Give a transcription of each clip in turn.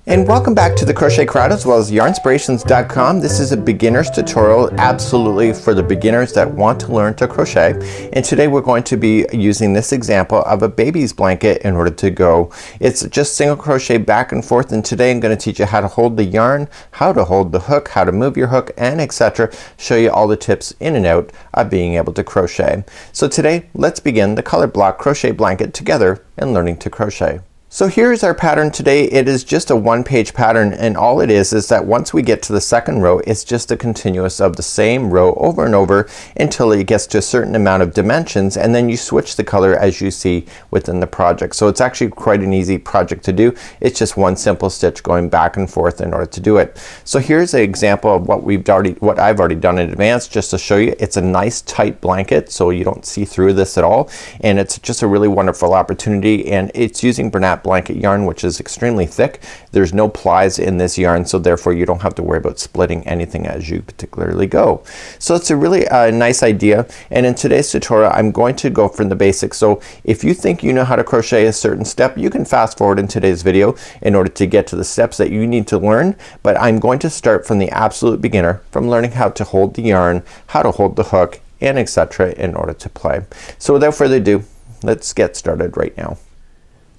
And welcome back to the Crochet Crowd as well as yarnspirations.com. This is a beginner's tutorial absolutely for the beginners that want to learn to crochet. And today we're going to be using this example of a baby's blanket in order to go. It's just single crochet back and forth, and today I'm going to teach you how to hold the yarn, how to hold the hook, how to move your hook, and etc. Show you all the tips in and out of being able to crochet. So today let's begin the color block crochet blanket together and learning to crochet. So here's our pattern today. It is just a one-page pattern, and all it is that once we get to the second row, it's just a continuous of the same row over and over until it gets to a certain amount of dimensions, and then you switch the color as you see within the project. So it's actually quite an easy project to do. It's just one simple stitch going back and forth in order to do it. So here's an example of what I've already done in advance just to show you. It's a nice tight blanket so you don't see through this at all, and it's just a really wonderful opportunity, and it's using Bernat blanket yarn, which is extremely thick. There's no plies in this yarn, so therefore you don't have to worry about splitting anything as you particularly go. So it's a really nice idea, and in today's tutorial I'm going to go from the basics. So if you think you know how to crochet a certain step, you can fast forward in today's video in order to get to the steps that you need to learn, but I'm going to start from the absolute beginner, from learning how to hold the yarn, how to hold the hook, and etc. in order to play. So without further ado, let's get started right now.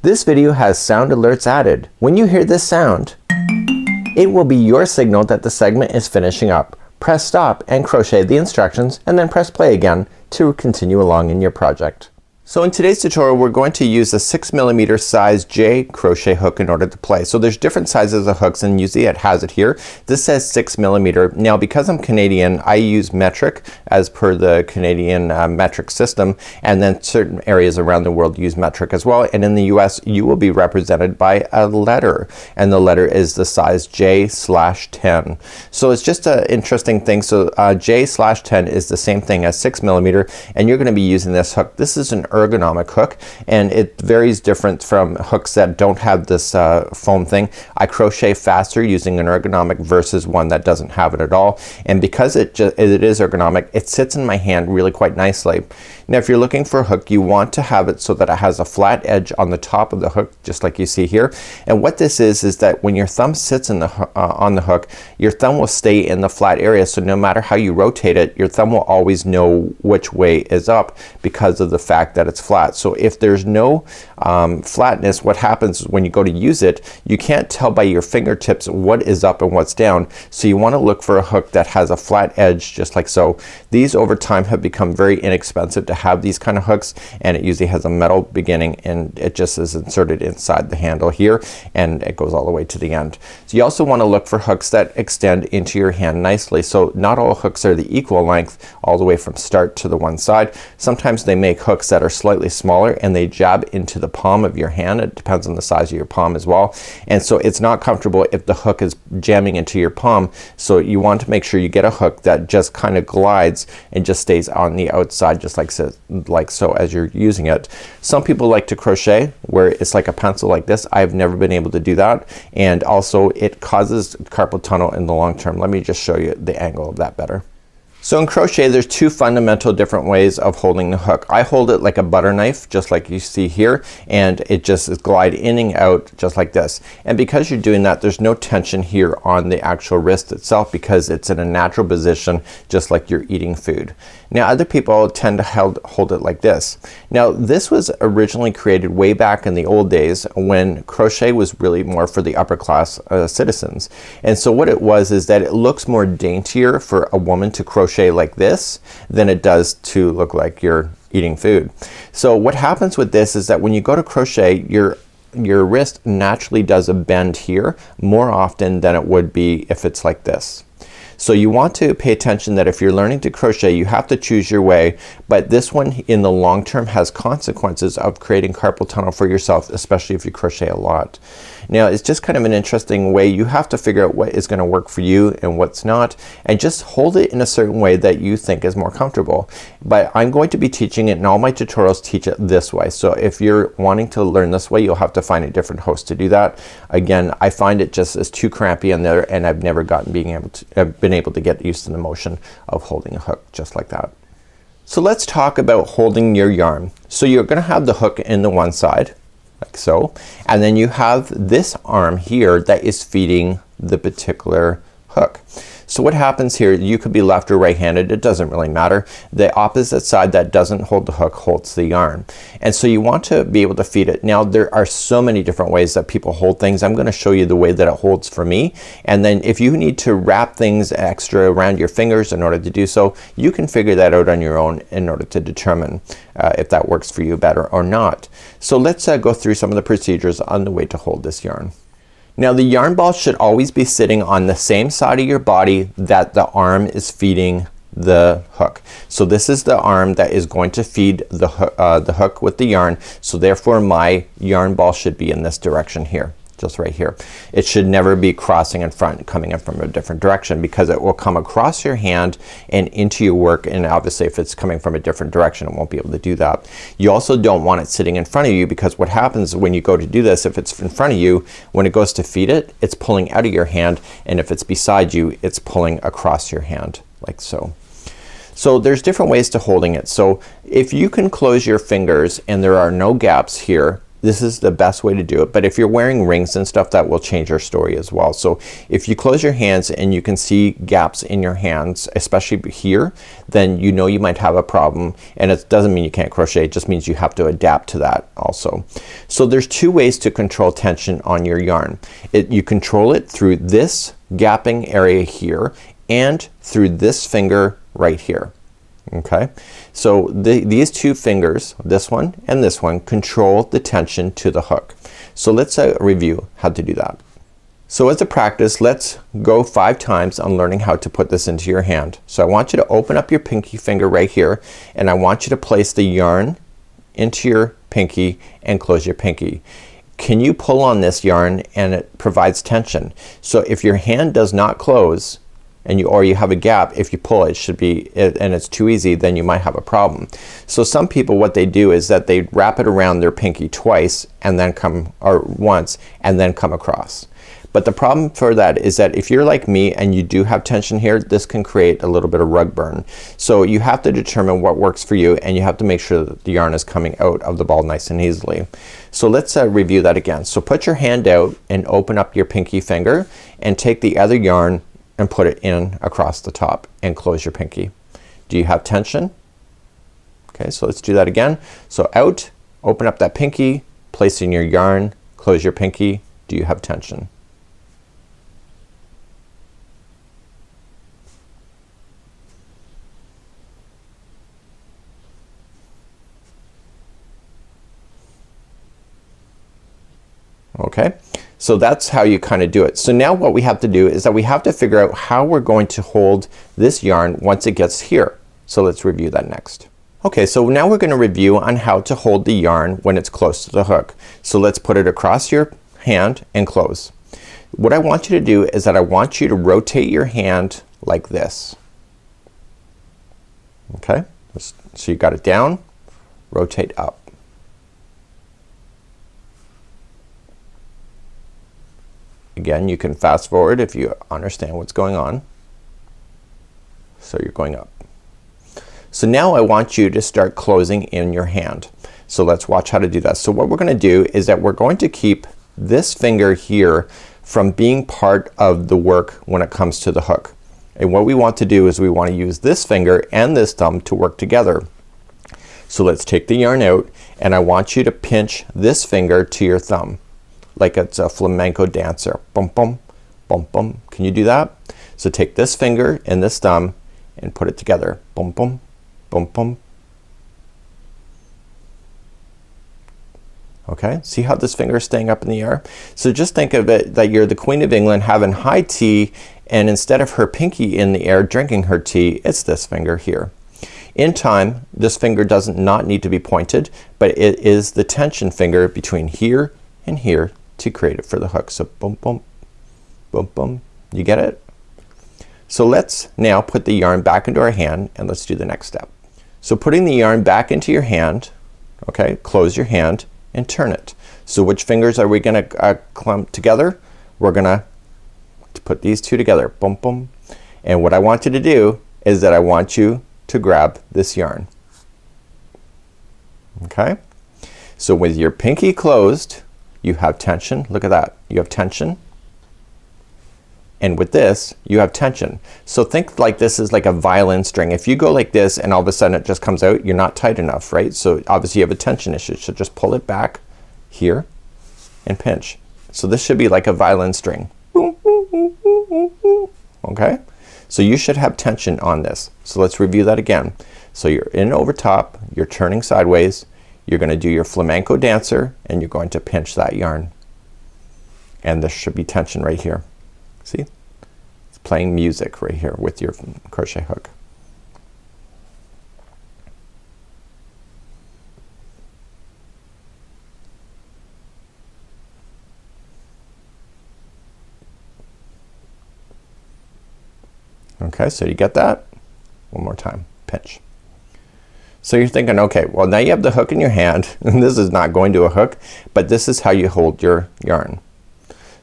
This video has sound alerts added. When you hear this sound, it will be your signal that the segment is finishing up. Press stop and crochet the instructions, and then press play again to continue along in your project. So in today's tutorial we're going to use a 6mm size J crochet hook in order to play. So there's different sizes of hooks, and usually it has it here. This says 6mm. Now because I'm Canadian, I use metric as per the Canadian metric system, and then certain areas around the world use metric as well, and in the US you will be represented by a letter, and the letter is the size J/10. So it's just an interesting thing. So J/10 is the same thing as 6mm, and you're gonna be using this hook. This is an ergonomic hook, and it varies different from hooks that don't have this foam thing. I crochet faster using an ergonomic versus one that doesn't have it at all, and because it is ergonomic, it sits in my hand really quite nicely. Now if you're looking for a hook, you want to have it so that it has a flat edge on the top of the hook, just like you see here. And what this is that when your thumb sits in the on the hook, your thumb will stay in the flat area, so no matter how you rotate it, your thumb will always know which way is up because of the fact that it's flat. So if there's no flatness, what happens when you go to use it, you can't tell by your fingertips what is up and what's down. So you want to look for a hook that has a flat edge, just like so. These over time have become very inexpensive to have these kind of hooks, and it usually has a metal beginning, and it just is inserted inside the handle here, and it goes all the way to the end. So you also want to look for hooks that extend into your hand nicely. So not all hooks are the equal length all the way from start to the one side. Sometimes they make hooks that are slightly smaller and they jab into the palm of your hand. It depends on the size of your palm as well, and so it's not comfortable if the hook is jamming into your palm. So you want to make sure you get a hook that just kind of glides and just stays on the outside, just like so as you're using it. Some people like to crochet where it's like a pencil like this. I've never been able to do that, and also it causes carpal tunnel in the long term. Let me just show you the angle of that better. So in crochet there's two fundamental different ways of holding the hook. I hold it like a butter knife, just like you see here, and it just is glide in and out just like this. And because you're doing that, there's no tension here on the actual wrist itself because it's in a natural position just like you're eating food. Now other people tend to hold it like this. Now this was originally created way back in the old days when crochet was really more for the upper class citizens. And so what it was is that it looks more daintier for a woman to crochet like this than it does to look like you're eating food. So what happens with this is that when you go to crochet, your wrist naturally does a bend here more often than it would be if it's like this. So you want to pay attention that if you're learning to crochet, you have to choose your way, but this one in the long term has consequences of creating carpal tunnel for yourself, especially if you crochet a lot. Now it's just kind of an interesting way. You have to figure out what is going to work for you and what's not, and just hold it in a certain way that you think is more comfortable. But I'm going to be teaching it, and all my tutorials teach it this way. So if you're wanting to learn this way, you'll have to find a different host to do that. Again, I find it just is too crampy in there, and I've never been able to get used to the motion of holding a hook just like that. So let's talk about holding your yarn. So you're gonna have the hook in the one side, like so. And then you have this arm here that is feeding the particular hook. So what happens here, you could be left or right handed, it doesn't really matter. The opposite side that doesn't hold the hook holds the yarn. And so you want to be able to feed it. Now there are so many different ways that people hold things. I'm gonna show you the way that it holds for me. And then if you need to wrap things extra around your fingers in order to do so, you can figure that out on your own in order to determine if that works for you better or not. So let's go through some of the procedures on the way to hold this yarn. Now the yarn ball should always be sitting on the same side of your body that the arm is feeding the hook. So this is the arm that is going to feed the hook with the yarn. So therefore my yarn ball should be in this direction here. Just right here. It should never be crossing in front, coming in from a different direction, because it will come across your hand and into your work, and obviously if it's coming from a different direction it won't be able to do that. You also don't want it sitting in front of you, because what happens when you go to do this, if it's in front of you, when it goes to feed it, it's pulling out of your hand, and if it's beside you, it's pulling across your hand like so. So there's different ways to holding it. So if you can close your fingers and there are no gaps here, this is the best way to do it. But if you're wearing rings and stuff, that will change your story as well. So if you close your hands and you can see gaps in your hands, especially here, then you know you might have a problem. And it doesn't mean you can't crochet, it just means you have to adapt to that also. So there's two ways to control tension on your yarn. You control it through this gapping area here and through this finger right here. Okay, so these two fingers, this one and this one, control the tension to the hook. So let's review how to do that. So as a practice, let's go 5 times on learning how to put this into your hand. So I want you to open up your pinky finger right here, and I want you to place the yarn into your pinky and close your pinky. Can you pull on this yarn and it provides tension? So if your hand does not close and you have a gap, if you pull it should be and it's too easy, then you might have a problem. So some people, what they do is that they wrap it around their pinky twice and then once and then come across. But the problem for that is that if you're like me and you do have tension here, this can create a little bit of rug burn. So you have to determine what works for you, and you have to make sure that the yarn is coming out of the ball nice and easily. So let's review that again. So put your hand out and open up your pinky finger and take the other yarn and put it in across the top and close your pinky. Do you have tension? Okay, so let's do that again. So out, open up that pinky, place in your yarn, close your pinky. Do you have tension? Okay, so that's how you kind of do it. So now what we have to do is that we have to figure out how we're going to hold this yarn once it gets here. So let's review that next. Okay, so now we're going to review on how to hold the yarn when it's close to the hook. So let's put it across your hand and close. What I want you to do is that I want you to rotate your hand like this. Okay, so you got it down, rotate up. Again, you can fast forward if you understand what's going on. So you're going up. So now I want you to start closing in your hand. So let's watch how to do that. So what we're gonna do is that we're going to keep this finger here from being part of the work when it comes to the hook. And what we want to do is we want to use this finger and this thumb to work together. So let's take the yarn out, and I want you to pinch this finger to your thumb like it's a flamenco dancer. Bum bum bum bum. Can you do that? So take this finger and this thumb and put it together. Bum bum bum bum. Okay, see how this finger is staying up in the air? So just think of it that you're the Queen of England having high tea, and instead of her pinky in the air drinking her tea, it's this finger here. In time, this finger doesn't not need to be pointed, but it is the tension finger between here and here to create it for the hook. So boom boom boom boom. You get it? So let's now put the yarn back into our hand, and let's do the next step. So putting the yarn back into your hand, okay, close your hand and turn it. So which fingers are we gonna clump together? We're gonna put these two together. Boom boom. And what I want you to do is that I want you to grab this yarn. Okay? So with your pinky closed, you have tension. Look at that. You have tension. And with this, you have tension. So think like this is like a violin string. If you go like this and all of a sudden it just comes out, you're not tight enough, right? So obviously you have a tension issue. So just pull it back here and pinch. So this should be like a violin string. Okay? So you should have tension on this. So let's review that again. So you're in over top, you're turning sideways, you're gonna do your flamenco dancer, and you're going to pinch that yarn. And there should be tension right here. See? It's playing music right here with your crochet hook. Okay, so you get that? One more time. Pinch. So you're thinking, okay, well now you have the hook in your hand and this is not going to a hook, but this is how you hold your yarn.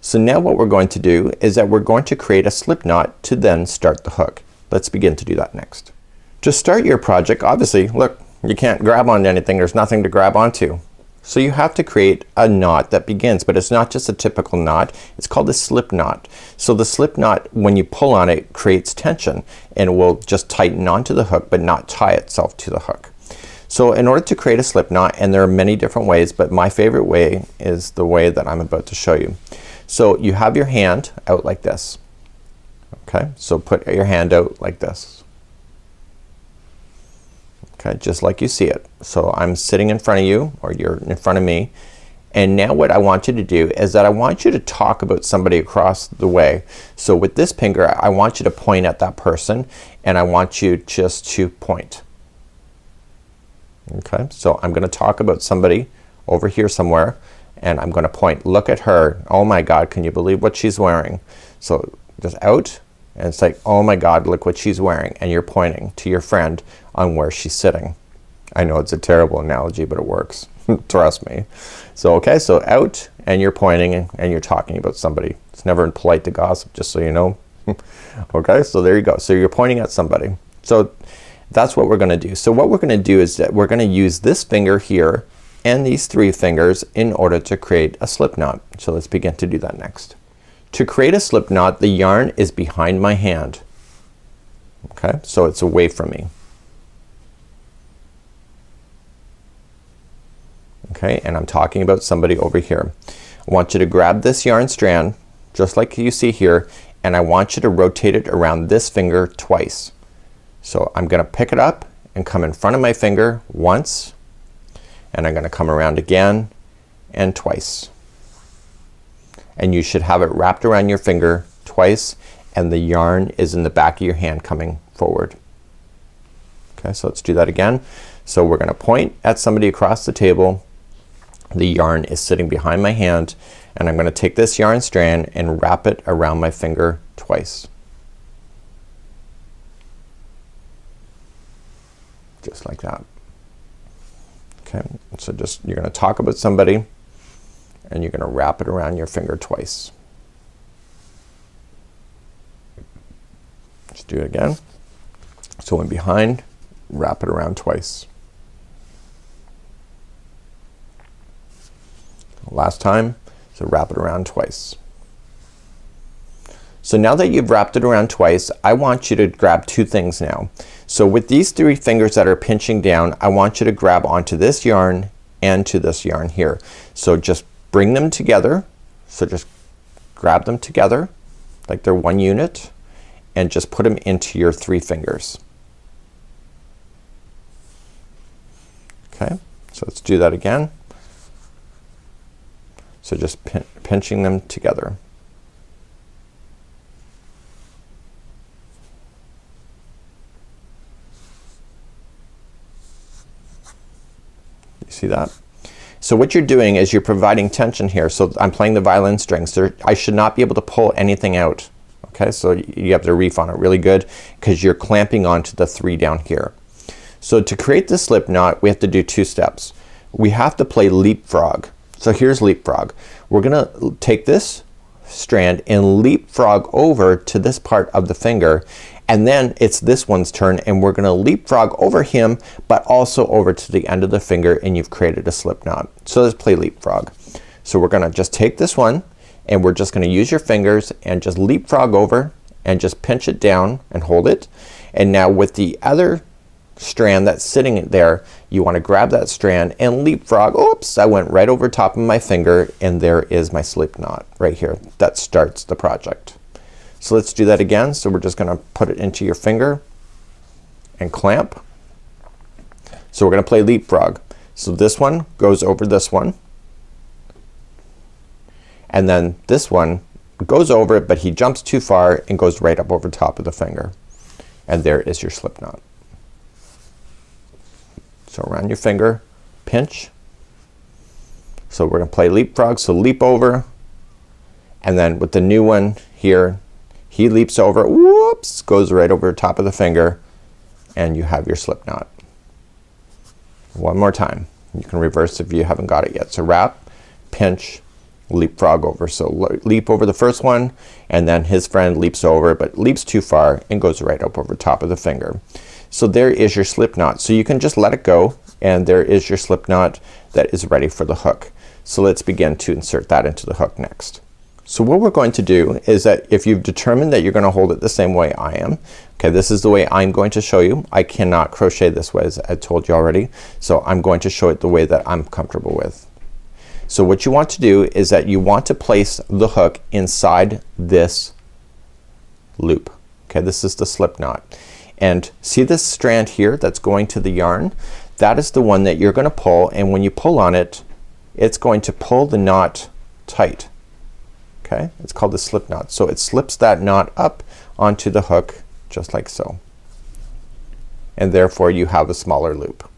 So now what we're going to do is that we're going to create a slip knot to then start the hook. Let's begin to do that next. To start your project, obviously, look, you can't grab onto anything. There's nothing to grab onto. So you have to create a knot that begins, but it's not just a typical knot. It's called a slip knot. So the slip knot, when you pull on it, creates tension and it will just tighten onto the hook but not tie itself to the hook. So in order to create a slip knot, and there are many different ways, but my favorite way is the way that I'm about to show you. So you have your hand out like this. Okay, so put your hand out like this. Okay, just like you see it. So I'm sitting in front of you, or you're in front of me, and now what I want you to do is that I want you to talk about somebody across the way. So with this finger I want you to point at that person, and I want you just to point. Okay, so I'm gonna talk about somebody over here somewhere, and I'm gonna point. Look at her. Oh my God, can you believe what she's wearing? So just out, and it's like, oh my God, look what she's wearing, and you're pointing to your friend on where she's sitting. I know it's a terrible analogy, but it works. Trust me. So okay, so out, and you're pointing, and you're talking about somebody. It's never polite to gossip, just so you know. Okay, so there you go. So you're pointing at somebody. So that's what we're gonna do. So what we're gonna do is that we're gonna use this finger here and these three fingers in order to create a slip knot. So let's begin to do that next. To create a slip knot, the yarn is behind my hand. Okay, so it's away from me. Okay, and I'm talking about somebody over here. I want you to grab this yarn strand just like you see here, and I want you to rotate it around this finger twice. So I'm gonna pick it up and come in front of my finger once, and I'm gonna come around again and twice. And you should have it wrapped around your finger twice, and the yarn is in the back of your hand coming forward. Okay, so let's do that again. So we're gonna point at somebody across the table. The yarn is sitting behind my hand, and I'm gonna take this yarn strand and wrap it around my finger twice. Just like that. Okay, so just you're gonna talk about somebody, and you're gonna wrap it around your finger twice. Just do it again. So in behind, wrap it around twice. Last time, so wrap it around twice. So now that you've wrapped it around twice, I want you to grab two things now. So with these three fingers that are pinching down, I want you to grab onto this yarn and to this yarn here. So just bring them together. So just grab them together like they're one unit, and just put them into your three fingers. Okay, so let's do that again. So just pinching them together. You see that? So what you're doing is you're providing tension here. So I'm playing the violin strings. So I should not be able to pull anything out. Okay, so you have to reef on it really good because you're clamping onto the three down here. So to create the slip knot, we have to do two steps. We have to play leapfrog. So here's leapfrog. We're gonna take this strand and leapfrog over to this part of the finger, and then it's this one's turn and we're gonna leapfrog over him but also over to the end of the finger, and you've created a slip knot. So let's play leapfrog. So we're gonna just take this one and we're just gonna use your fingers and just leapfrog over and just pinch it down and hold it. And now with the other strand that's sitting there, you want to grab that strand and leapfrog. Oops, I went right over top of my finger, and there is my slip knot right here that starts the project. So let's do that again. So we're just gonna put it into your finger and clamp. So we're gonna play leapfrog. So this one goes over this one, and then this one goes over it, but he jumps too far and goes right up over top of the finger, and there is your slip knot. So around your finger, pinch. So we're gonna play leapfrog. So leap over, and then with the new one here, he leaps over, whoops, goes right over top of the finger, and you have your slip knot. One more time. You can reverse if you haven't got it yet. So wrap, pinch, leapfrog over. So leap over the first one, and then his friend leaps over but leaps too far and goes right up over top of the finger. So there is your slip knot. So you can just let it go, and there is your slip knot that is ready for the hook. So let's begin to insert that into the hook next. So what we're going to do is that if you've determined that you're gonna hold it the same way I am, okay, this is the way I'm going to show you. I cannot crochet this way, as I told you already, so I'm going to show it the way that I'm comfortable with. So what you want to do is that you want to place the hook inside this loop. Okay, this is the slip knot, and see this strand here that's going to the yarn? That is the one that you're gonna pull, and when you pull on it, it's going to pull the knot tight. Okay, it's called the slip knot. So it slips that knot up onto the hook just like so, and therefore you have a smaller loop.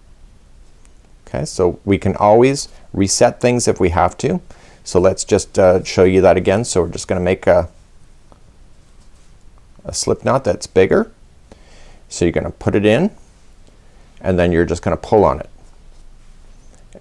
Okay, so we can always reset things if we have to. So let's just show you that again. So we're just gonna make a slip knot that's bigger. So you're gonna put it in, and then you're just gonna pull on it.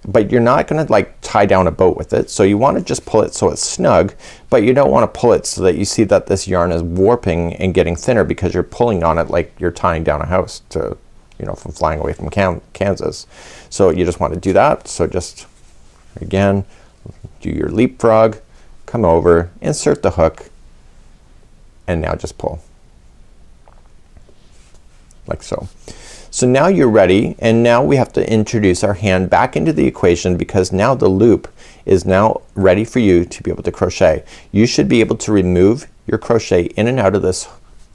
But you're not gonna like tie down a boat with it. So you want to just pull it so it's snug, but you don't want to pull it so that you see that this yarn is warping and getting thinner, because you're pulling on it like you're tying down a house to, you know, from flying away from Kansas. So you just want to do that. So just again, do your leapfrog, come over, insert the hook, and now just pull like so. So now you're ready, and now we have to introduce our hand back into the equation, because now the loop is now ready for you to be able to crochet. You should be able to remove your crochet in and out of this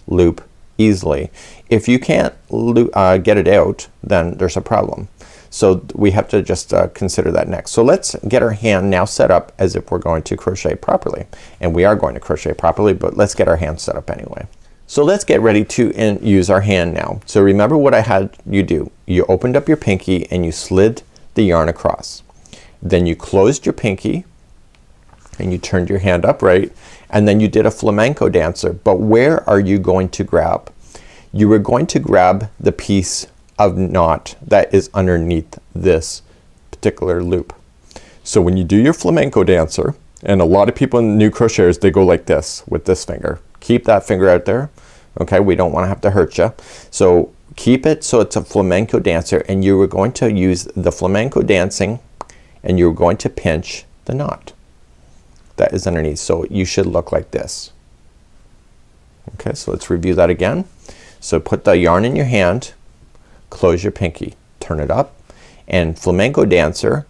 loop easily. If you can't get it out, then there's a problem. So we have to just consider that next. So let's get our hand now set up as if we're going to crochet properly, and we are going to crochet properly, but let's get our hand set up anyway. So let's get ready to use our hand now. So remember what I had you do. You opened up your pinky and you slid the yarn across. Then you closed your pinky and you turned your hand upright, and then you did a flamenco dancer. But where are you going to grab? You are going to grab the piece of knot that is underneath this particular loop. So when you do your flamenco dancer, and a lot of people in new crocheters, they go like this with this finger. Keep that finger out there. Okay, we don't want to have to hurt you. So keep it so it's a flamenco dancer, and you are going to use the flamenco dancing, and you're going to pinch the knot that is underneath. So you should look like this. Okay, so let's review that again. So put the yarn in your hand, close your pinky, turn it up, and flamenco dancer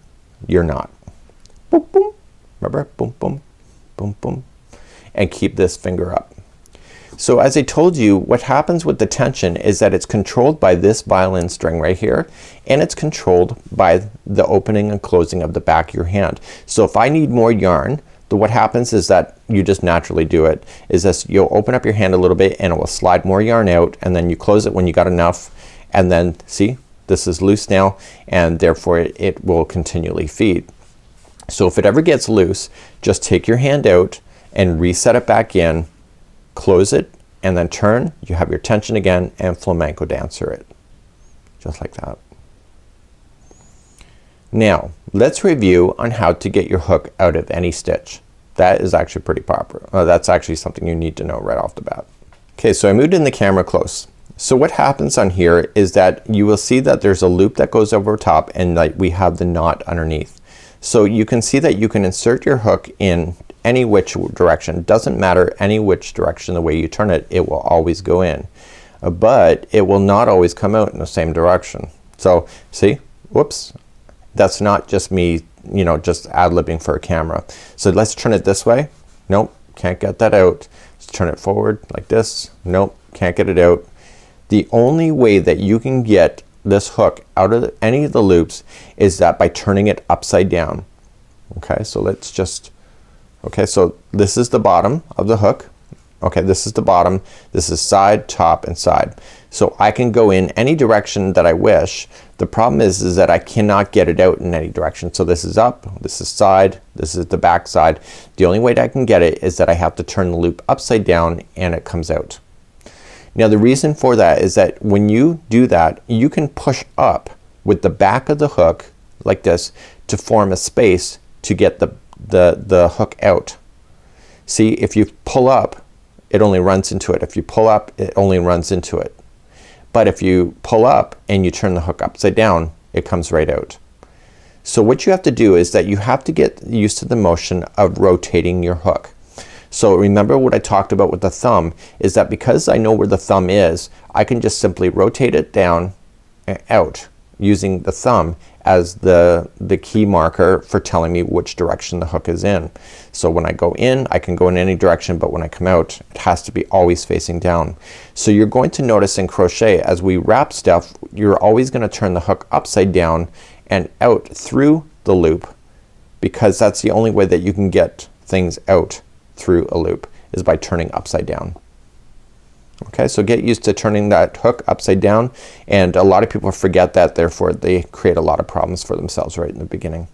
your knot. Boom, boom. Remember? Boom, boom, boom, boom, and keep this finger up. So as I told you, what happens with the tension is that it's controlled by this violin string right here, and it's controlled by the opening and closing of the back of your hand. So if I need more yarn, what happens is that you just naturally do it, is this: you'll open up your hand a little bit and it will slide more yarn out, and then you close it when you got enough, and then see, this is loose now, and therefore it will continually feed. So if it ever gets loose, just take your hand out and reset it back in, close it, and then turn. You have your tension again, and flamenco dancer it just like that. Now let's review on how to get your hook out of any stitch. That is actually pretty proper. That's actually something you need to know right off the bat. Okay, so I moved in the camera close. So what happens on here is that you will see that there's a loop that goes over top and like we have the knot underneath. So you can see that you can insert your hook in any which direction. Doesn't matter any which direction the way you turn it, it will always go in. But it will not always come out in the same direction. So see, whoops, that's not just me, you know, just ad-libbing for a camera. So let's turn it this way. Nope, can't get that out. Let's turn it forward like this. Nope, can't get it out. The only way that you can get this hook out of any of the loops is that by turning it upside down. Okay, so let's just, okay, so this is the bottom of the hook. Okay, this is the bottom. This is side, top, and side. So I can go in any direction that I wish. The problem is that I cannot get it out in any direction. So this is up, this is side, this is the back side. The only way that I can get it is that I have to turn the loop upside down and it comes out. Now the reason for that is that when you do that, you can push up with the back of the hook like this to form a space to get the hook out. See, if you pull up, it only runs into it. If you pull up, it only runs into it. But if you pull up and you turn the hook upside down, it comes right out. So what you have to do is that you have to get used to the motion of rotating your hook. So remember what I talked about with the thumb is that because I know where the thumb is, I can just simply rotate it down and out using the thumb as the key marker for telling me which direction the hook is in. So when I go in, I can go in any direction, but when I come out, it has to be always facing down. So you're going to notice in crochet as we wrap stuff, you're always gonna turn the hook upside down and out through the loop, because that's the only way that you can get things out through a loop is by turning upside down. Okay, so get used to turning that hook upside down, and a lot of people forget that, therefore they create a lot of problems for themselves right in the beginning.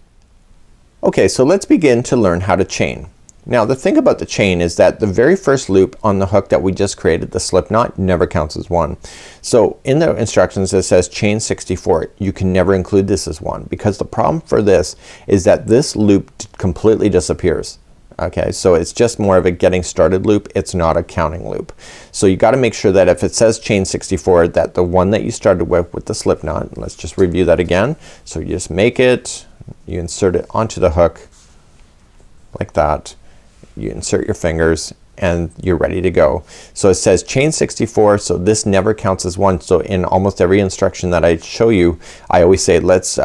Okay, so let's begin to learn how to chain. Now the thing about the chain is that the very first loop on the hook that we just created, the slip knot, never counts as one. So in the instructions it says chain 64. You can never include this as one, because the problem for this is that this loop completely disappears. Okay, so it's just more of a getting started loop. It's not a counting loop. So you got to make sure that if it says chain 64 that the one that you started with the slip knot, let's just review that again. So you just make it, you insert it onto the hook like that, you insert your fingers, and you're ready to go. So it says chain 64, so this never counts as one. So in almost every instruction that I show you, I always say let's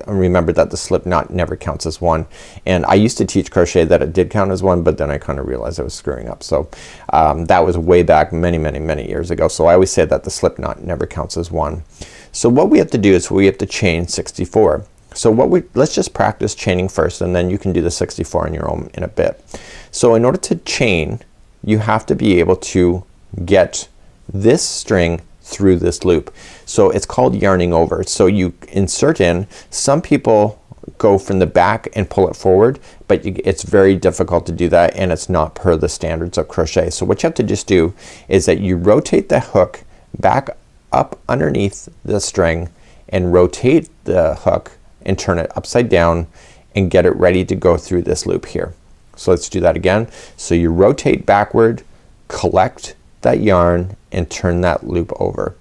remember that the slip knot never counts as one. And I used to teach crochet that it did count as one, but then I kind of realized I was screwing up. So that was way back many years ago. So I always say that the slip knot never counts as one. So what we have to do is we have to chain 64. So let's just practice chaining first, and then you can do the 64 on your own in a bit. So in order to chain, you have to be able to get this string through this loop. So it's called yarning over. So you insert in, some people go from the back and pull it forward, but it's very difficult to do that, and it's not per the standards of crochet. So what you have to just do is that you rotate the hook back up underneath the string and rotate the hook and turn it upside down and get it ready to go through this loop here. So let's do that again. So you rotate backward, collect that yarn, and turn that loop over.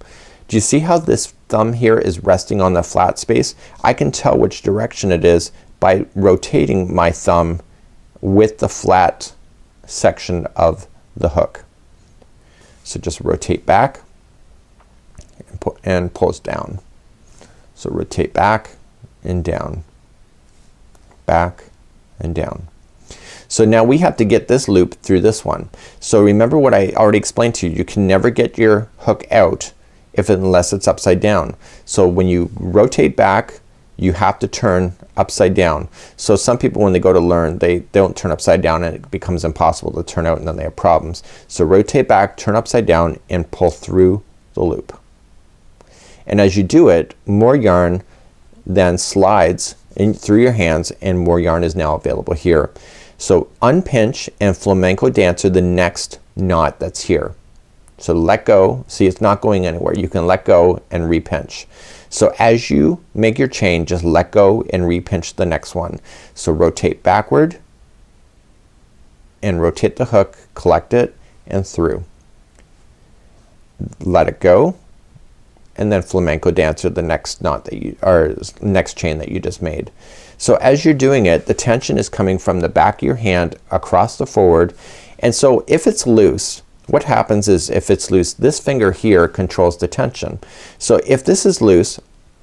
Do you see how this thumb here is resting on the flat space? I can tell which direction it is by rotating my thumb with the flat section of the hook. So just rotate back and pulls down. So rotate back and down, back and down. So now we have to get this loop through this one. So remember what I already explained to you. You can never get your hook out unless it's upside down. So when you rotate back, you have to turn upside down. So some people when they go to learn, they don't turn upside down and it becomes impossible to turn out, and then they have problems. So rotate back, turn upside down, and pull through the loop. And as you do it, more yarn then slides in through your hands, and more yarn is now available here. So unpinch and flamenco dancer the next knot that's here. So let go. See, it's not going anywhere. You can let go and repinch. So as you make your chain, just let go and repinch the next one. So rotate backward, and rotate the hook, collect it and through. Let it go, and then flamenco dancer the next knot that you, or next chain that you just made. So as you're doing it, the tension is coming from the back of your hand across the forward, and so if it's loose, what happens is if it's loose, this finger here controls the tension. So if this is loose,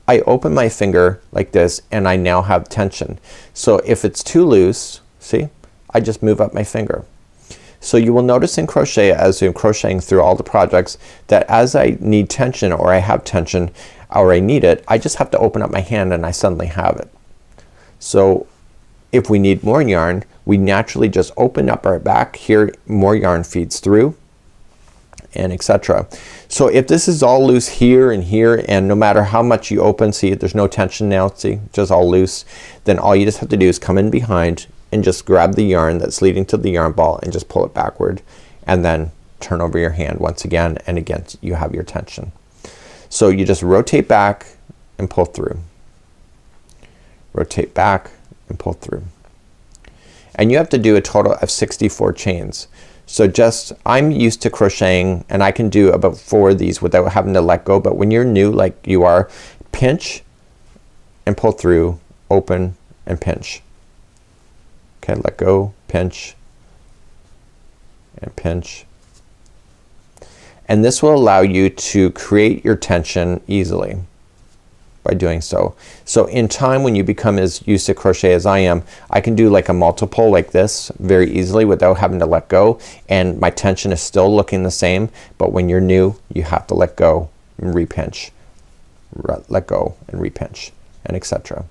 I open my finger like this and I now have tension. So if it's too loose, see, I just move up my finger. So you will notice in crochet, as I'm crocheting through all the projects, that as I need tension or I have tension or I need it, I just have to open up my hand and I suddenly have it. So if we need more yarn, we naturally just open up our back here, more yarn feeds through, and etc. So if this is all loose here and here, and no matter how much you open, see there's no tension now, see, just all loose, then all you just have to do is come in behind and just grab the yarn that's leading to the yarn ball and just pull it backward, and then turn over your hand once again, and again you have your tension. So you just rotate back and pull through, rotate back and pull through, and you have to do a total of 64 chains. So just, I'm used to crocheting and I can do about 4 of these without having to let go, but when you're new like you are, pinch and pull through, open and pinch. Okay, let go, pinch and pinch, and this will allow you to create your tension easily by doing so. So in time, when you become as used to crochet as I am, I can do like a multiple like this very easily without having to let go, and my tension is still looking the same. But when you're new, you have to let go and repinch, let go and repinch, and etc.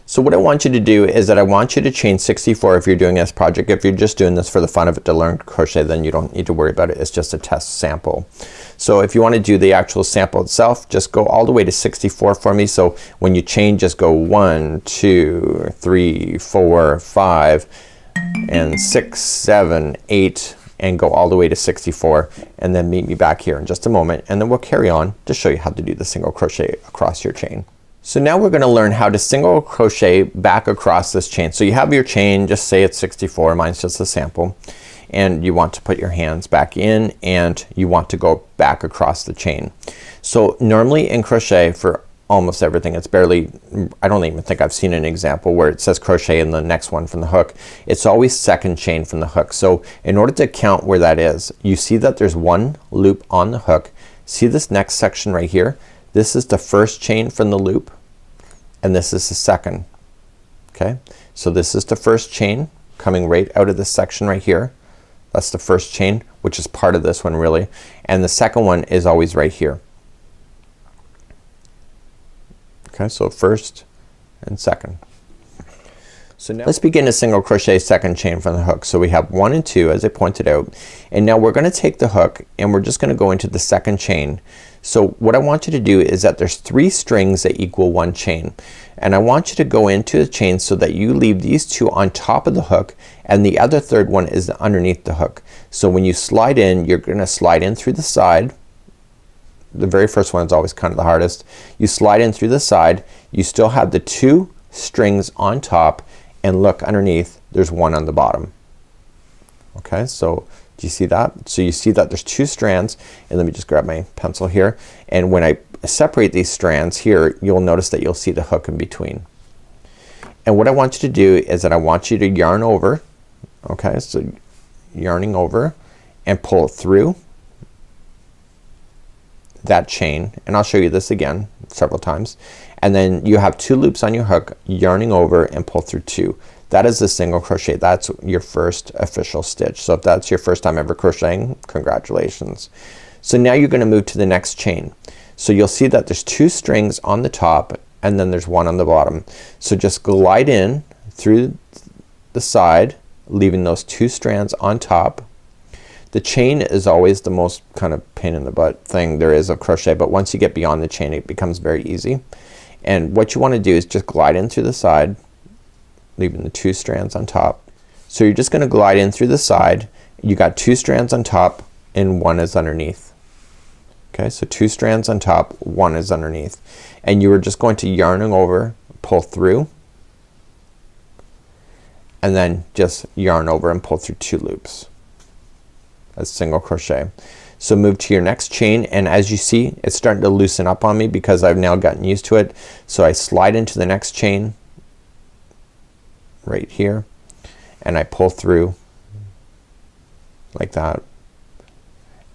So what I want you to do is that I want you to chain 64 if you're doing this project. If you're just doing this for the fun of it to learn crochet, then you don't need to worry about it. It's just a test sample. So if you want to do the actual sample itself, just go all the way to 64 for me. So when you chain, just go 1, 2, 3, 4, 5 and 6, 7, 8 and go all the way to 64, and then meet me back here in just a moment, and then we'll carry on to show you how to do the single crochet across your chain. So now we're gonna learn how to single crochet back across this chain. So you have your chain, just say it's 64, mine's just a sample, and you want to put your hands back in and you want to go back across the chain. So normally in crochet, for almost everything, it's barely, I don't even think I've seen an example where it says crochet in the next one from the hook. It's always second chain from the hook. So in order to count where that is, you see that there's one loop on the hook. See this next section right here? This is the first chain from the loop, and this is the second. Okay, so this is the first chain coming right out of this section right here. That's the first chain, which is part of this one really, and the second one is always right here. Okay, so first and second. So now let's begin a single crochet second chain from the hook. So we have 1 and 2 as I pointed out, and now we're gonna take the hook and we're just gonna go into the second chain. So what I want you to do is that there's 3 strings that equal 1 chain, and I want you to go into the chain so that you leave these 2 on top of the hook and the other third one is underneath the hook. So when you slide in, you're gonna slide in through the side. The very first one is always kind of the hardest. You slide in through the side, you still have the 2 strings on top, and look underneath, there's 1 on the bottom. Okay, so do you see that? So you see that there's 2 strands, and let me just grab my pencil here, and when I separate these strands here, you'll notice that you'll see the hook in between. And what I want you to do is that I want you to yarn over. Okay, so yarning over and pull it through that chain, and I'll show you this again several times, and then you have 2 loops on your hook, yarning over and pull through 2. That is the single crochet. That's your first official stitch. So if that's your first time ever crocheting, congratulations. So now you're gonna move to the next chain. So you'll see that there's 2 strings on the top and then there's 1 on the bottom. So just glide in through the side, leaving those 2 strands on top. The chain is always the most kind of pain in the butt thing there is of crochet, but once you get beyond the chain it becomes very easy. And what you want to do is just glide in through the side, leaving the 2 strands on top. So you're just gonna glide in through the side. You got 2 strands on top and 1 is underneath. Okay, so 2 strands on top, 1 is underneath, and you are just going to yarning over, pull through, and then just yarn over and pull through 2 loops. That's single crochet. So move to your next chain, and as you see it's starting to loosen up on me because I've now gotten used to it. So I slide into the next chain right here and I pull through like that,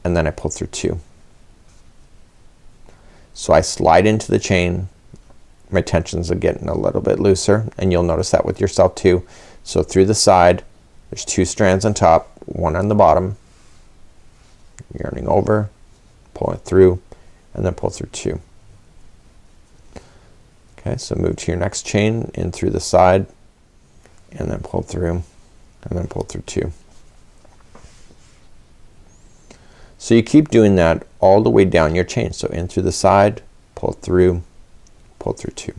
and then I pull through 2. So I slide into the chain. My tensions are getting a little bit looser, and you'll notice that with yourself too. So through the side there's 2 strands on top, 1 on the bottom, yarning over, pull it through, and then pull through 2. Okay, so move to your next chain in through the side, and then pull through, and then pull through 2. So you keep doing that all the way down your chain. So in through the side, pull through 2.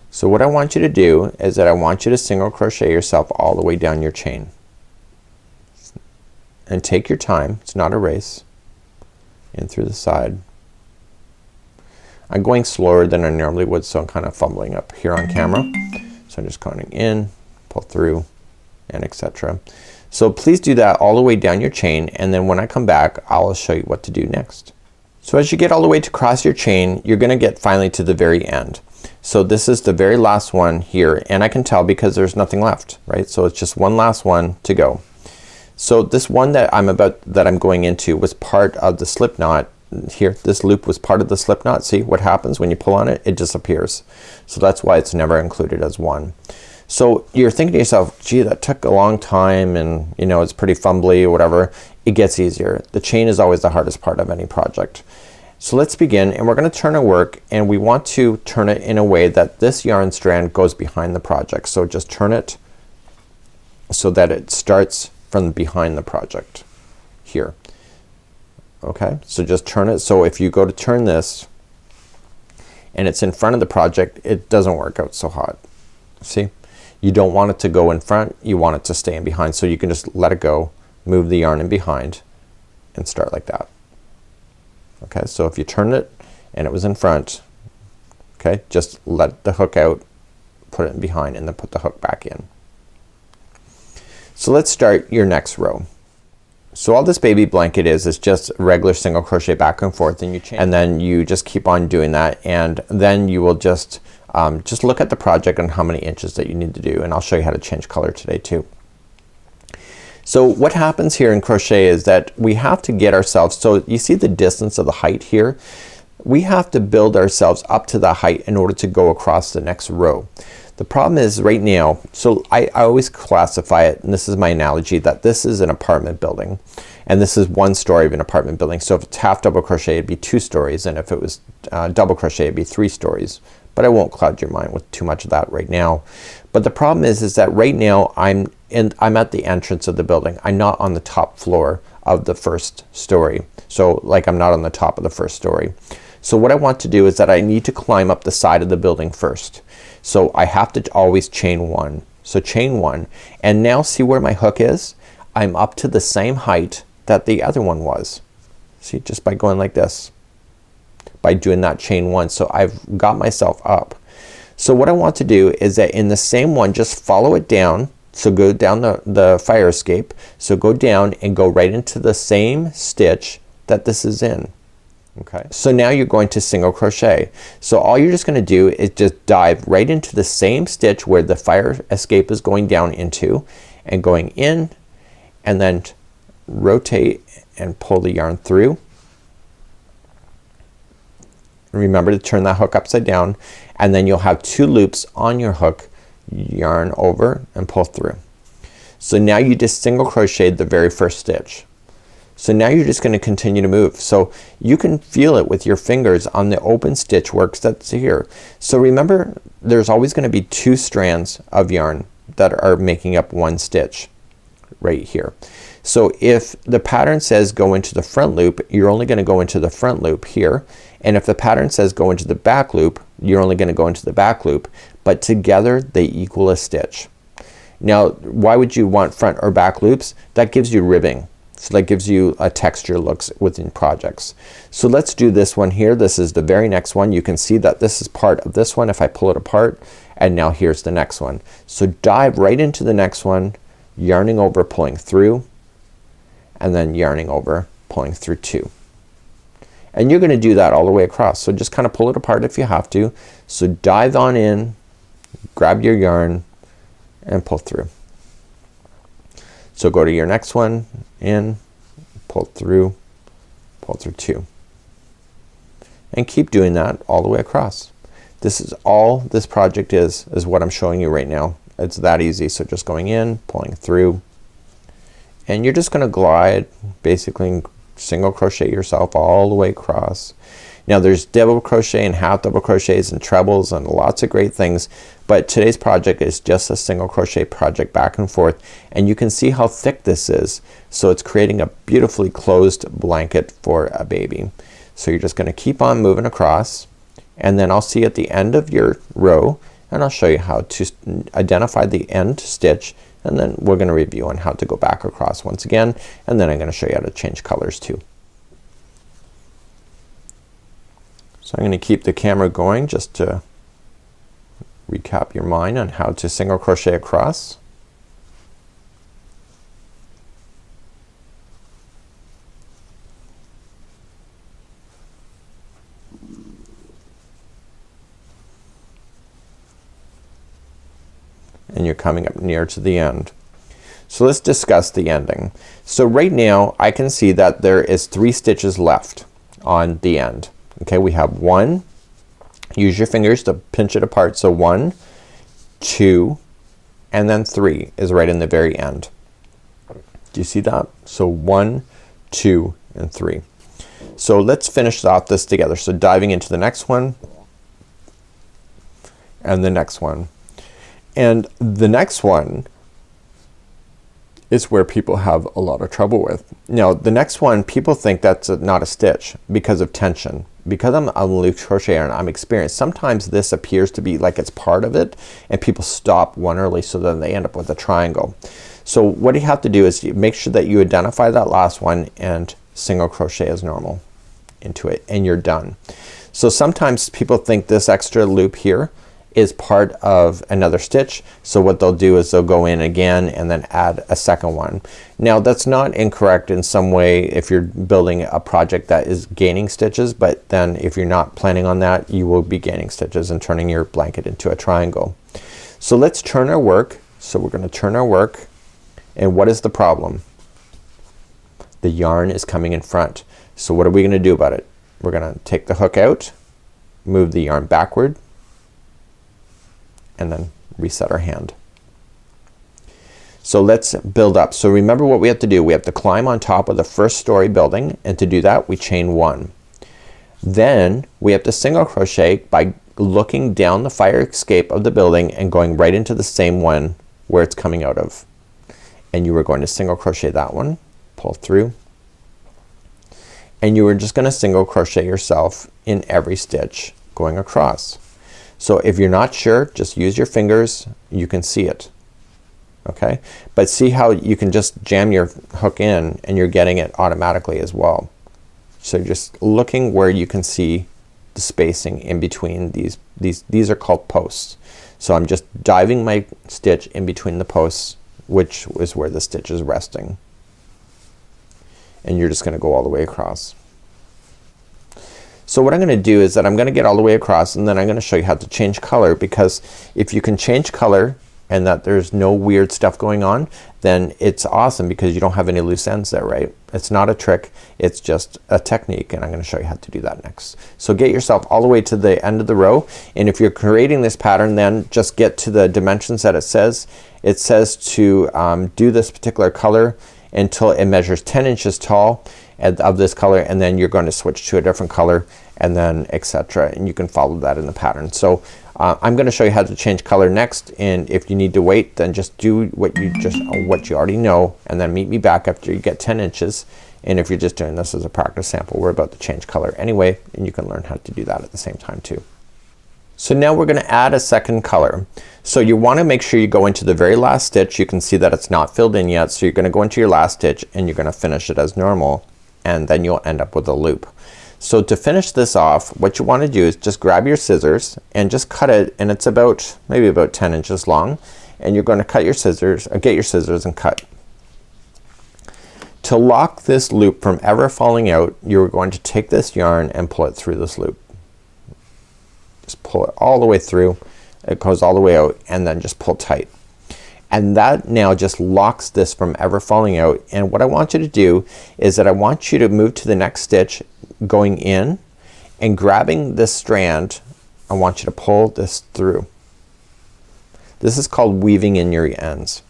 So what I want you to do is that I want you to single crochet yourself all the way down your chain. And take your time, it's not a race. In through the side. I'm going slower than I normally would, so I'm kind of fumbling up here on camera. So I'm just going in, pull through, and etc. So please do that all the way down your chain, and then when I come back I'll show you what to do next. So as you get all the way to across your chain, you're gonna get finally to the very end. So this is the very last one here, and I can tell because there's nothing left, right? So it's just one last one to go. So this one that I'm going into was part of the slip knot here. This loop was part of the slip knot. See what happens when you pull on it? It disappears. So that's why it's never included as one. So you're thinking to yourself, gee, that took a long time, and you know it's pretty fumbly or whatever. It gets easier. The chain is always the hardest part of any project. So let's begin, and we're gonna turn our work, and we want to turn it in a way that this yarn strand goes behind the project. So just turn it so that it starts from behind the project here. Okay, so just turn it. So if you go to turn this and it's in front of the project, it doesn't work out so hot. See, you don't want it to go in front, you want it to stay in behind. So you can just let it go, move the yarn in behind, and start like that. Okay, so if you turn it and it was in front, okay, just let the hook out, put it in behind, and then put the hook back in. So let's start your next row. So all this baby blanket is just regular single crochet back and forth, and you chain, and then you just keep on doing that, and then you will just look at the project and how many inches that you need to do, and I'll show you how to change color today too. So what happens here in crochet is that we have to get ourselves, so you see the distance of the height here, we have to build ourselves up to the height in order to go across the next row. The problem is right now, so I always classify it, and this is my analogy, that this is an apartment building and this is one story of an apartment building. So if it's half double crochet it'd be 2 stories, and if it was double crochet it'd be 3 stories. But I won't cloud your mind with too much of that right now. But the problem is that right now I'm at the entrance of the building. I'm not on the top floor of the first story. So like I'm not on the top of the first story. So what I want to do is that I need to climb up the side of the building first. So I have to always chain 1. So chain 1, and now see where my hook is? I'm up to the same height that the other one was. See, just by going like this, by doing that chain 1. So I've got myself up. So what I want to do is that in the same one, just follow it down. So go down the fire escape. So go down and go right into the same stitch that this is in. Okay, so now you're going to single crochet. So all you're just gonna do is just dive right into the same stitch where the fire escape is going down into, and going in, and then rotate and pull the yarn through. Remember to turn that hook upside down, and then you'll have 2 loops on your hook. Yarn over and pull through. So now you just single crocheted the very first stitch. So now you're just gonna continue to move. So you can feel it with your fingers on the open stitch works that's here. So remember, there's always gonna be 2 strands of yarn that are making up 1 stitch right here. So if the pattern says go into the front loop, you're only gonna go into the front loop here. And if the pattern says go into the back loop, you're only gonna go into the back loop. But together they equal a stitch. Now why would you want front or back loops? That gives you ribbing. So that gives you a texture looks within projects. So let's do this one here. This is the very next one. You can see that this is part of this one if I pull it apart, and now here's the next one. So dive right into the next one, yarning over, pulling through, and then yarning over, pulling through two. And you're gonna do that all the way across. So just kind of pull it apart if you have to. So dive on in, grab your yarn, and pull through. So go to your next one, in, pull through two. And keep doing that all the way across. This is all this project is what I'm showing you right now. It's that easy. So just going in, pulling through, and you're just gonna glide, basically single crochet yourself all the way across. Now there's double crochet and half double crochets and trebles and lots of great things, but today's project is just a single crochet project back and forth, and you can see how thick this is. So it's creating a beautifully closed blanket for a baby. So you're just gonna keep on moving across, and then I'll see at the end of your row, and I'll show you how to identify the end stitch, and then we're gonna review on how to go back across once again, and then I'm gonna show you how to change colors too. So I'm gonna keep the camera going just to recap your mind on how to single crochet across. And you're coming up near to the end. So let's discuss the ending. So right now I can see that there is 3 stitches left on the end. Okay, we have 1, use your fingers to pinch it apart. So 1, 2, and then 3 is right in the very end. Do you see that? So 1, 2, and 3. So let's finish off this together. So diving into the next one and the next one. And the next one is where people have a lot of trouble with. Now the next one, people think that's not a stitch because of tension. Because I'm a loose crocheter and I'm experienced, sometimes this appears to be like it's part of it, and people stop one early, so then they end up with a triangle. So what you have to do is you make sure that you identify that last one and single crochet as normal into it, and you're done. So sometimes people think this extra loop here is part of another stitch, so what they'll do is they'll go in again and then add a second one. Now that's not incorrect in some way if you're building a project that is gaining stitches, but then if you're not planning on that, you will be gaining stitches and turning your blanket into a triangle. So let's turn our work. So we're gonna turn our work, and what is the problem? The yarn is coming in front. So what are we gonna do about it? We're gonna take the hook out, move the yarn backward, and then reset our hand. So let's build up. So remember what we have to do. We have to climb on top of the first story building, and to do that we chain 1. Then we have to single crochet by looking down the fire escape of the building and going right into the same one where it's coming out of. And you were going to single crochet that one, pull through, and you were just gonna single crochet yourself in every stitch going across. So if you're not sure, just use your fingers. You can see it. Okay, but see how you can just jam your hook in and you're getting it automatically as well. So just looking where you can see the spacing in between these are called posts. So I'm just diving my stitch in between the posts, which is where the stitch is resting, and you're just gonna go all the way across. So what I'm gonna do is that I'm gonna get all the way across, and then I'm gonna show you how to change color, because if you can change color and that there's no weird stuff going on, then it's awesome because you don't have any loose ends there, right? It's not a trick, it's just a technique, and I'm gonna show you how to do that next. So get yourself all the way to the end of the row, and if you're creating this pattern, then just get to the dimensions that it says. It says to do this particular color until it measures 10 inches tall of this color, and then you're going to switch to a different color, and then etc. And you can follow that in the pattern. So I'm gonna show you how to change color next, and if you need to wait, then just do what you already know, and then meet me back after you get 10 inches. And if you're just doing this as a practice sample, we're about to change color anyway, and you can learn how to do that at the same time too. So now we're gonna add a second color. So you want to make sure you go into the very last stitch. You can see that it's not filled in yet, so you're gonna go into your last stitch and you're gonna finish it as normal, and then you'll end up with a loop. So to finish this off, what you want to do is just grab your scissors and just cut it, and it's about maybe about 10 inches long, and you're going to cut your scissors, or get your scissors and cut. To lock this loop from ever falling out, you're going to take this yarn and pull it through this loop. Just pull it all the way through. It goes all the way out, and then just pull tight. And that now just locks this from ever falling out. And what I want you to do is that I want you to move to the next stitch, going in and grabbing this strand. I want you to pull this through. This is called weaving in your ends.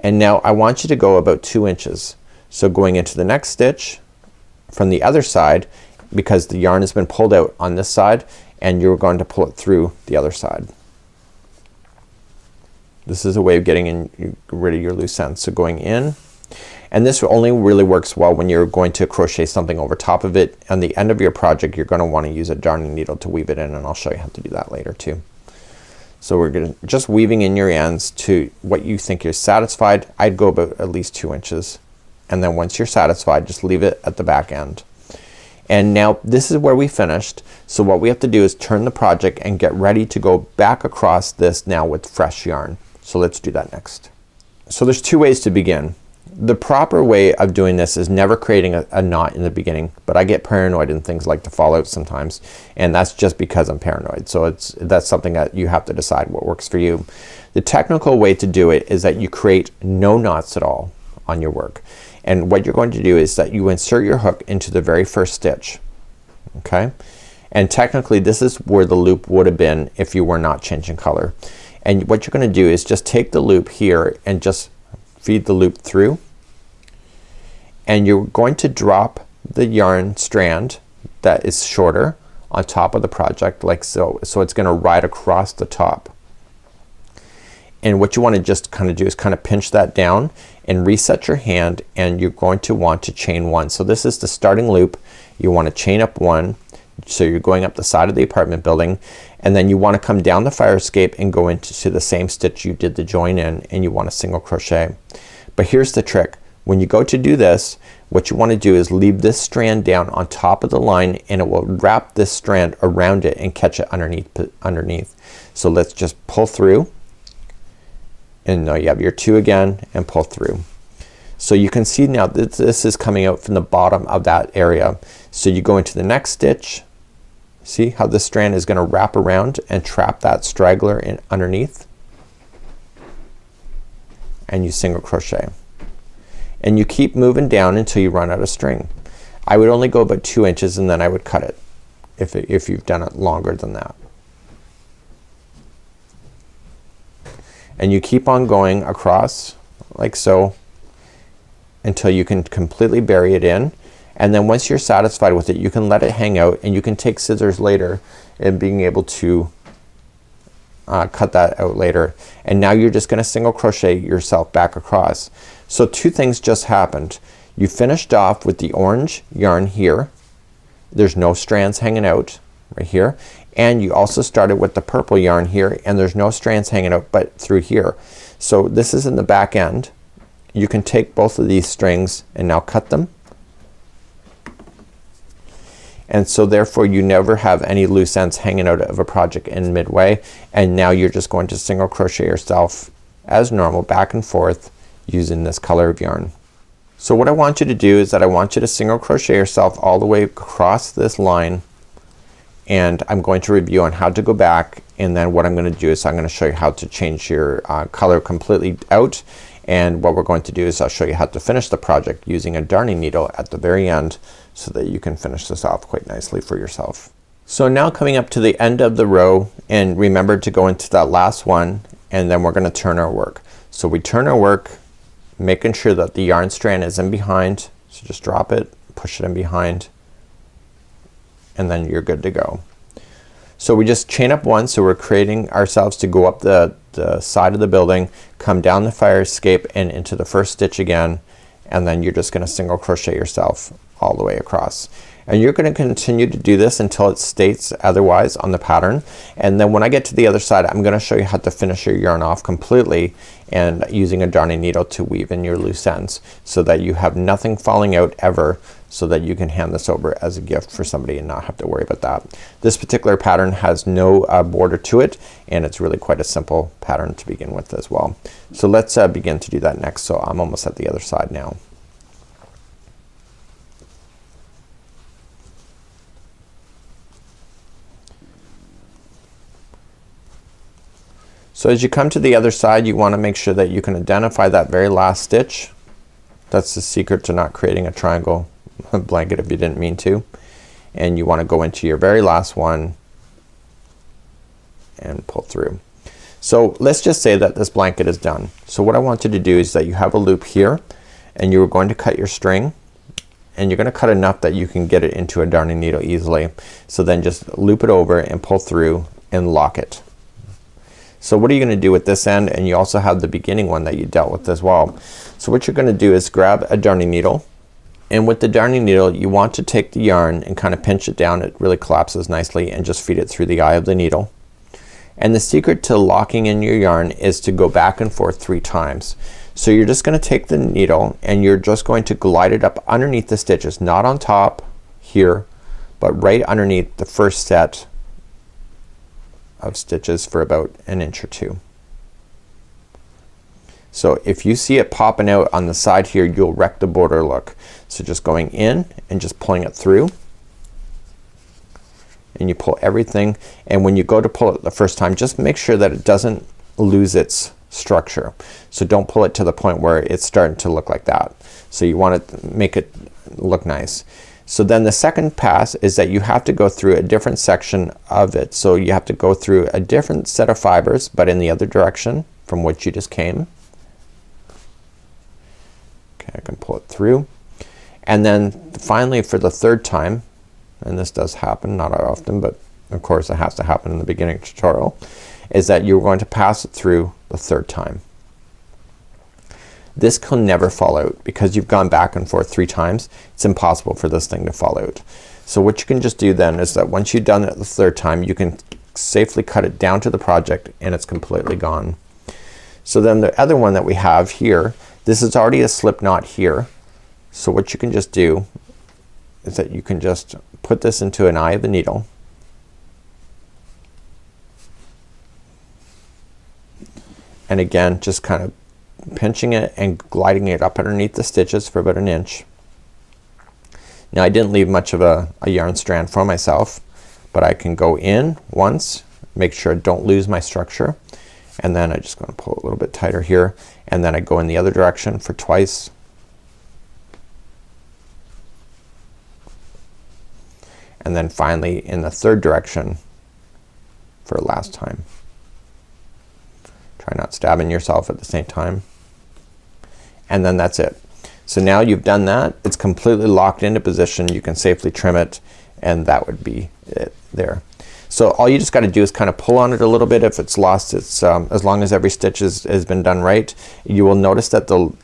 And now I want you to go about 2 inches. So going into the next stitch from the other side, because the yarn has been pulled out on this side, and you're going to pull it through the other side. This is a way of getting rid of your loose ends. So going in, and this only really works well when you're going to crochet something over top of it. On the end of your project, you're going to want to use a darning needle to weave it in, and I'll show you how to do that later too. So we're gonna just weaving in your ends to what you think you're satisfied. I'd go about at least 2 inches, and then once you're satisfied, just leave it at the back end. And now this is where we finished. So what we have to do is turn the project and get ready to go back across this now with fresh yarn. So let's do that next. So there's 2 ways to begin. The proper way of doing this is never creating a knot in the beginning, but I get paranoid and things like to fall out sometimes, and that's just because I'm paranoid. So that's something that you have to decide what works for you. The technical way to do it is that you create no knots at all on your work. And what you're going to do is that you insert your hook into the very first stitch. Okay? And technically this is where the loop would have been if you were not changing color. And what you're gonna do is just take the loop here and just feed the loop through, and you're going to drop the yarn strand that is shorter on top of the project like so. So it's gonna ride across the top. And what you want to just kind of do is kind of pinch that down and reset your hand, and you're going to want to chain 1. So this is the starting loop. You want to chain up 1. So you're going up the side of the apartment building, and then you want to come down the fire escape and go into the same stitch you did the join in, and you want to single crochet. But here's the trick. When you go to do this, what you want to do is leave this strand down on top of the line, and it will wrap this strand around it and catch it underneath. So let's just pull through, and now you have your 2 again, and pull through. So you can see now that this is coming out from the bottom of that area. So you go into the next stitch. See how this strand is gonna wrap around and trap that straggler in underneath, and you single crochet, and you keep moving down until you run out of string. I would only go about 2 inches, and then I would cut it if you've done it longer than that. And you keep on going across like so until you can completely bury it in, and then once you're satisfied with it, you can let it hang out, and you can take scissors later and being able to cut that out later. And now you're just gonna single crochet yourself back across. So 2 things just happened. You finished off with the orange yarn here. There's no strands hanging out right here, and you also started with the purple yarn here, and there's no strands hanging out but through here. So this is in the back end. You can take both of these strings and now cut them, and so therefore you never have any loose ends hanging out of a project in midway. And now you're just going to single crochet yourself as normal back and forth using this color of yarn. So what I want you to do is that I want you to single crochet yourself all the way across this line, and I'm going to review on how to go back, and then what I'm gonna do is I'm gonna show you how to change your color completely out. And what we're going to do is I'll show you how to finish the project using a darning needle at the very end, so that you can finish this off quite nicely for yourself. So now coming up to the end of the row, and remember to go into that last one, and then we're gonna turn our work. So we turn our work, making sure that the yarn strand is in behind. So just drop it, push it in behind, and then you're good to go. So we just chain up 1, so we're creating ourselves to go up the side of the building, come down the fire escape and into the first stitch again, and then you're just gonna single crochet yourself all the way across. And you're gonna continue to do this until it states otherwise on the pattern. And then when I get to the other side, I'm gonna show you how to finish your yarn off completely and using a darning needle to weave in your loose ends so that you have nothing falling out ever, so that you can hand this over as a gift for somebody and not have to worry about that. This particular pattern has no border to it, and it's really quite a simple pattern to begin with as well. So let's begin to do that next. So I'm almost at the other side now. So as you come to the other side, you want to make sure that you can identify that very last stitch. That's the secret to not creating a triangle blanket if you didn't mean to. And you want to go into your very last one and pull through. So let's just say that this blanket is done. So what I want you to do is that you have a loop here, and you're going to cut your string, and you're gonna cut enough that you can get it into a darning needle easily. So then just loop it over and pull through and lock it. So what are you gonna do with this end? And you also have the beginning one that you dealt with as well. So what you're gonna do is grab a darning needle, and with the darning needle you want to take the yarn and kind of pinch it down. It really collapses nicely, and just feed it through the eye of the needle. And the secret to locking in your yarn is to go back and forth 3 times. So you're just gonna take the needle and you're just going to glide it up underneath the stitches, not on top here, but right underneath the first set of stitches for about 1 inch or 2. So if you see it popping out on the side here, you'll wreck the border look. So just going in and just pulling it through, and you pull everything, and when you go to pull it the first time, just make sure that it doesn't lose its structure. So don't pull it to the point where it's starting to look like that. So you want to make it look nice. So then the second pass is that you have to go through a different section of it. So you have to go through a different set of fibers, but in the other direction from which you just came. Okay, I can pull it through. And then finally for the third time, and this does happen, not often, but of course it has to happen in the beginning tutorial, is that you're going to pass it through the third time. This can never fall out because you've gone back and forth 3 times. It's impossible for this thing to fall out. So what you can just do then is that once you've done it the third time, you can safely cut it down to the project and it's completely gone. So then the other one that we have here, this is already a slip knot here. So what you can just do is that you can just put this into an eye of the needle, and again just kind of pinching it and gliding it up underneath the stitches for about 1 inch. Now I didn't leave much of a yarn strand for myself, but I can go in once, make sure I don't lose my structure, and then I just gonna pull a little bit tighter here, and then I go in the other direction for twice, and then finally in the third direction for a last time. Try not stabbing yourself at the same time. And then that's it. So now you've done that. It's completely locked into position. You can safely trim it, and that would be it there. So all you just got to do is kind of pull on it a little bit. If it's lost its as long as every stitch has been done right, you will notice that it'll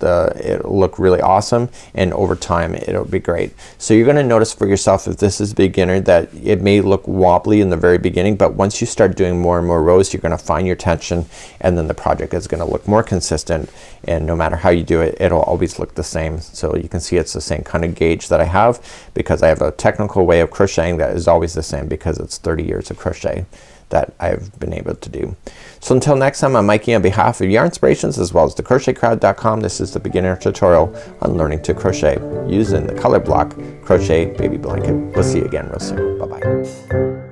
look really awesome, and over time it'll be great. So you're gonna notice for yourself, if this is beginner, that it may look wobbly in the very beginning, but once you start doing more and more rows, you're gonna find your tension, and then the project is gonna look more consistent, and no matter how you do it, it'll always look the same. So you can see it's the same kind of gauge that I have, because I have a technical way of crocheting that is always the same, because it's 30 years of crochet that I've been able to do. So until next time, I'm Mikey on behalf of Yarnspirations as well as thecrochetcrowd.com. This is the beginner tutorial on learning to crochet using the color block crochet baby blanket. We'll see you again real soon. Bye bye.